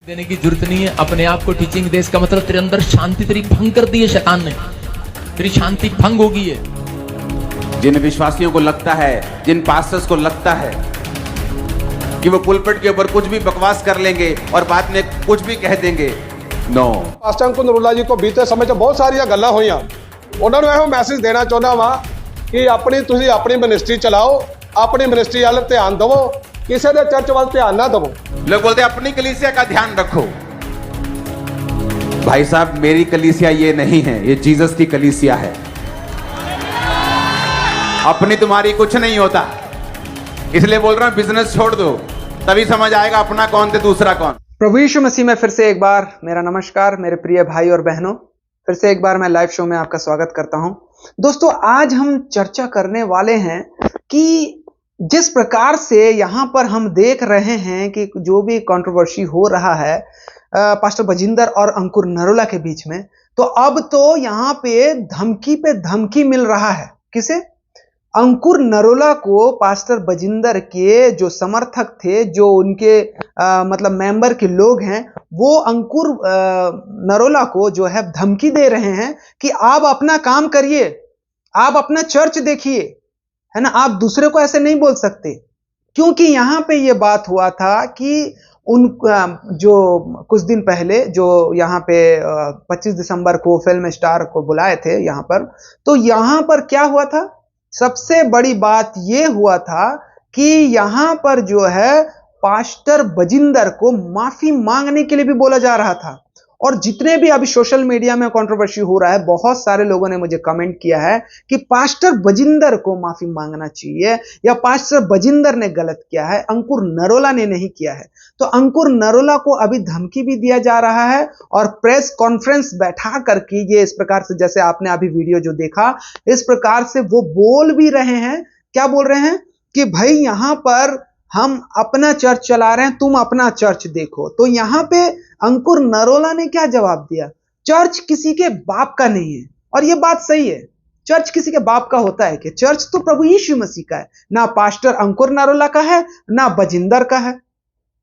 देने की जरूरत नहीं है। अपने आप को टीचिंग दे, इसका मतलब तेरे अंदर शांति तेरी भंग कर दी है शैतान ने, तेरी शांति भंग हो गई है। जिन विश्वासियों को लगता है, जिन पास्टर्स को लगता है कि वो पुलपिट के ऊपर कुछ भी बकवास कर लेंगे और बाद में कुछ भी कह देंगे, नो। पास्टर अंकुर नरूला जी को बीते समय 'ਚ ਬਹੁਤ ਸਾਰੀਆਂ ਗੱਲਾਂ ਹੋਈਆਂ। ਉਹਨਾਂ ਨੂੰ ਇਹੋ ਮੈਸੇਜ ਦੇਣਾ ਚਾਹੁੰਦਾ ਵਾਂ ਕਿ ਤੁਸੀਂ ਆਪਣੀ ਮਿਨਿਸਟਰੀ ਚਲਾਓ, ਆਪਣੀ ਮਿਨਿਸਟਰੀ ਵੱਲ ਧਿਆਨ ਦਿਵੋ, ਕਿਸੇ ਦੇ ਚਰਚ ਵੱਲ ਧਿਆਨ ਨਾ ਦਿਵੋ। लोग बोलते हैं अपनी कलीसिया का ध्यान रखो। भाई साहब, मेरी कलीसिया ये नहीं है, ये जीसस की कलीसिया है। अपनी तुम्हारी कुछ नहीं होता, इसलिए बोल रहा हूं बिजनेस छोड़ दो, तभी समझ आएगा अपना कौन थे दूसरा कौन। प्रभु यीशु मसीह में फिर से एक बार मेरा नमस्कार मेरे प्रिय भाई और बहनों। फिर से एक बार मैं लाइव शो में आपका स्वागत करता हूं। दोस्तों, आज हम चर्चा करने वाले हैं कि जिस प्रकार से यहां पर हम देख रहे हैं कि जो भी कंट्रोवर्सी हो रहा है पास्टर बजिंदर और अंकुर नरोला के बीच में, तो अब तो यहां पे धमकी मिल रहा है। किसे? अंकुर नरोला को पास्टर बजिंदर के जो समर्थक थे, जो उनके मतलब मेंबर के लोग हैं, वो अंकुर नरोला को जो है धमकी दे रहे हैं कि आप अपना काम करिए, आप अपना चर्च देखिए, है ना, आप दूसरे को ऐसे नहीं बोल सकते। क्योंकि यहां पे ये बात हुआ था कि उन जो कुछ दिन पहले जो यहां पे 25 दिसंबर को फिल्म स्टार को बुलाए थे यहां पर, तो यहां पर क्या हुआ था? सबसे बड़ी बात ये हुआ था कि यहां पर जो है पास्टर बजिंदर को माफी मांगने के लिए भी बोला जा रहा था। और जितने भी अभी सोशल मीडिया में कंट्रोवर्सी हो रहा है, बहुत सारे लोगों ने मुझे कमेंट किया है कि पास्टर बजिंदर को माफी मांगना चाहिए या पास्टर बजिंदर ने गलत किया है, अंकुर नरोला ने नहीं किया है। तो अंकुर नरोला को अभी धमकी भी दिया जा रहा है और प्रेस कॉन्फ्रेंस बैठा करके ये इस प्रकार से, जैसे आपने अभी वीडियो जो देखा, इस प्रकार से वो बोल भी रहे हैं। क्या बोल रहे हैं? कि भाई यहां पर हम अपना चर्च चला रहे हैं, तुम अपना चर्च देखो। तो यहां पे अंकुर नरोला ने क्या जवाब दिया? चर्च किसी के बाप का नहीं है। और ये बात सही है, चर्च किसी के बाप का होता है कि? चर्च तो प्रभु यीशु मसीह का है, ना पास्टर अंकुर नरोला का है, ना बजिंदर का है।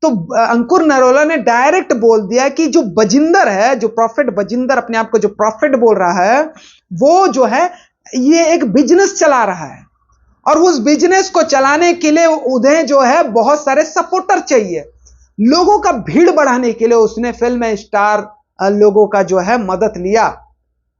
तो अंकुर नरोला ने डायरेक्ट बोल दिया कि जो बजिंदर है, जो प्रॉफिट बजिंदर अपने आप को जो प्रॉफिट बोल रहा है, वो जो है ये एक बिजनेस चला रहा है और उस बिजनेस को चलाने के लिए उन्हें जो है बहुत सारे सपोर्टर चाहिए। लोगों का भीड़ बढ़ाने के लिए उसने फिल्म स्टार लोगों का जो है मदद लिया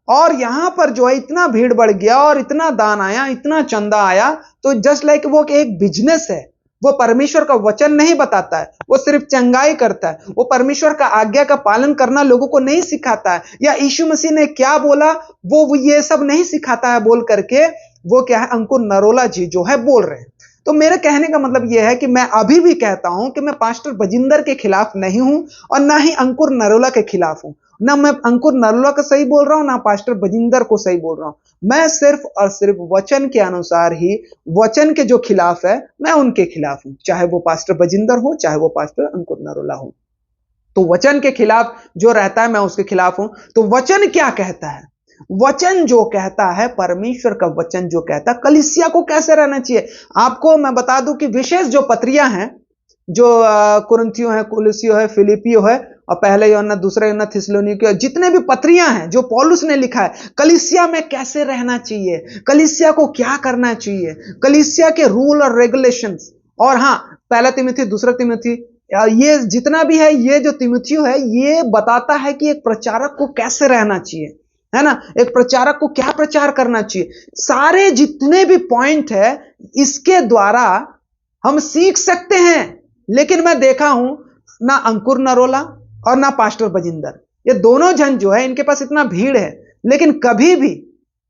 और यहां पर जो है इतना भीड़ बढ़ गया और इतना दान आया, इतना चंदा आया। तो जस्ट लाइक वो एक बिजनेस है, वो परमेश्वर का वचन नहीं बताता है, वो सिर्फ चंगाई करता है, वो परमेश्वर का आज्ञा का पालन करना लोगों को नहीं सिखाता है, या यीशु मसीह ने क्या बोला वो ये सब नहीं सिखाता है बोल करके वो क्या है, अंकुर नरोला जी जो है बोल रहे हैं। तो मेरे कहने का मतलब यह है कि मैं अभी भी कहता हूं कि मैं पास्टर बजिंदर के खिलाफ नहीं हूं और ना ही अंकुर नरोला के खिलाफ हूं। ना मैं अंकुर नरोला को सही बोल रहा हूं, ना पास्टर बजिंदर को सही बोल रहा हूं। मैं सिर्फ और सिर्फ वचन के अनुसार ही, वचन के जो खिलाफ है मैं उनके खिलाफ हूं, चाहे वो पास्टर बजिंदर हो, चाहे वो पास्टर अंकुर नरोला हो। तो वचन के खिलाफ जो रहता है मैं उसके खिलाफ हूं। तो वचन क्या कहता है? वचन जो कहता है, परमेश्वर का वचन जो कहता है कलीसिया को कैसे रहना चाहिए। आपको मैं बता दूं कि विशेष जो पत्रियां हैं, जो कुरिन्थियो है, कुलुसियो है, फिलिपियो है और पहले यूहन्ना, दूसरा यूहन्ना, थिस्सलुनीके, जितने भी पत्रियां हैं जो पौलुस ने लिखा है, कलीसिया में कैसे रहना चाहिए, कलीसिया को क्या करना चाहिए, कलीसिया के रूल और रेगुलेशंस, और हाँ, पहला तिमुथी, दूसरा तिमुथी, ये जितना भी है, ये जो तिमुथियो है ये बताता है कि एक प्रचारक को कैसे रहना चाहिए, है ना, एक प्रचारक को क्या प्रचार करना चाहिए। सारे जितने भी पॉइंट है इसके द्वारा हम सीख सकते हैं। लेकिन मैं देखा हूं ना अंकुर नरोला और ना पास्टर बजिंदर, ये दोनों जन जो है इनके पास इतना भीड़ है, लेकिन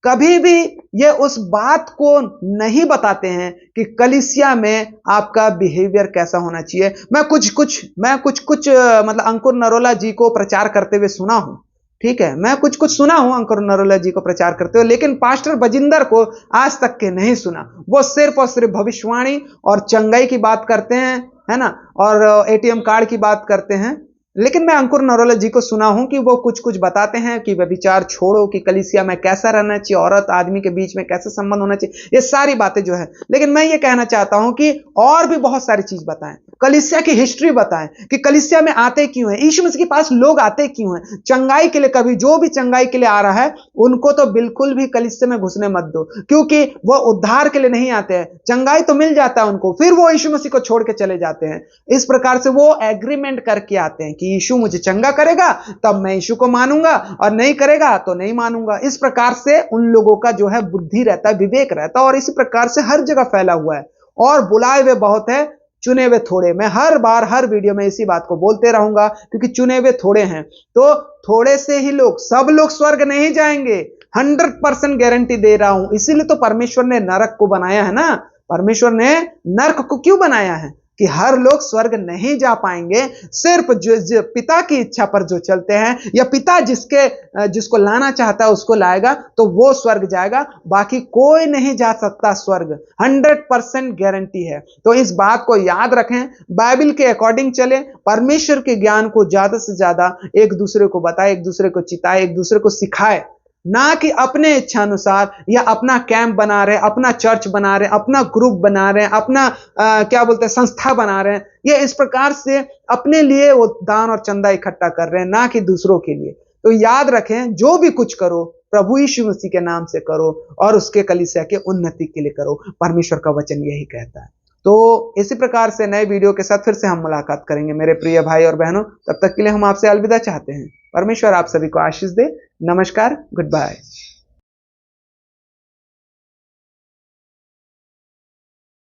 कभी भी ये उस बात को नहीं बताते हैं कि कलीसिया में आपका बिहेवियर कैसा होना चाहिए। मैं कुछ मतलब अंकुर नरोला जी को प्रचार करते हुए सुना हूं, ठीक है, मैं कुछ सुना हूं अंकुर नरोला जी को प्रचार करते हुए, लेकिन पास्टर बजिंदर को आज तक के नहीं सुना। वो सिर्फ और सिर्फ भविष्यवाणी और चंगाई की बात करते हैं, है ना, और एटीएम कार्ड की बात करते हैं, लेकिन मैं अंकुर नरोला जी को सुना हूं कि वो कुछ कुछ बताते हैं कि व्यभिचार छोड़ो, कि कलीसिया में कैसा रहना चाहिए, औरत आदमी के बीच में कैसे संबंध होना चाहिए, ये सारी बातें जो है। लेकिन मैं ये कहना चाहता हूं कि और भी बहुत सारी चीज बताएं, कलीसिया की हिस्ट्री बताएं कि कलीसिया में आते क्यों हैं, यीशु मसीह के पास लोग आते क्यों हैं, चंगाई के लिए। कभी जो भी चंगाई के लिए आ रहा है उनको तो बिल्कुल भी कलीसिया में घुसने मत दो, क्योंकि वो उद्धार के लिए नहीं आते हैं। चंगाई तो मिल जाता है उनको, फिर वो यीशु मसीह को छोड़ के चले जाते हैं। इस प्रकार से वो एग्रीमेंट करके आते हैं कि यीशु मुझे चंगा करेगा तब मैं यीशु को मानूंगा, और नहीं करेगा तो नहीं मानूंगा। इस प्रकार से उन लोगों का जो है बुद्धि रहता है, विवेक रहता है, और इसी प्रकार से हर जगह फैला हुआ है। और बुलाए हुए बहुत है, चुने हुए थोड़े। मैं हर बार हर वीडियो में इसी बात को बोलते रहूंगा, क्योंकि चुने हुए थोड़े हैं। तो थोड़े से ही लोग, सब लोग स्वर्ग नहीं जाएंगे, 100% गारंटी दे रहा हूं। इसीलिए तो परमेश्वर ने नरक को बनाया है ना। परमेश्वर ने नरक को क्यों बनाया है? कि हर लोग स्वर्ग नहीं जा पाएंगे। सिर्फ जो पिता की इच्छा पर जो चलते हैं, या पिता जिसको लाना चाहता है उसको लाएगा, तो वो स्वर्ग जाएगा। बाकी कोई नहीं जा सकता स्वर्ग, 100% गारंटी है। तो इस बात को याद रखें, बाइबल के अकॉर्डिंग चले, परमेश्वर के ज्ञान को ज्यादा से ज्यादा एक दूसरे को बताए, एक दूसरे को चिताए, एक दूसरे को सिखाए, ना कि अपने इच्छा अनुसार या अपना कैंप बना रहे, अपना चर्च बना रहे, अपना ग्रुप बना रहे, अपना क्या बोलते हैं, संस्था बना रहे हैं। ये इस प्रकार से अपने लिए वो दान और चंदा इकट्ठा कर रहे हैं, ना कि दूसरों के लिए। तो याद रखें, जो भी कुछ करो प्रभु यीशु मसीह के नाम से करो, और उसके कलीसिया के उन्नति के लिए करो। परमेश्वर का वचन यही कहता है। तो इसी प्रकार से नए वीडियो के साथ फिर से हम मुलाकात करेंगे मेरे प्रिय भाई और बहनों। तब तक के लिए हम आपसे अलविदा चाहते हैं। परमेश्वर आप सभी को आशीष दे। नमस्कार, गुड बाय।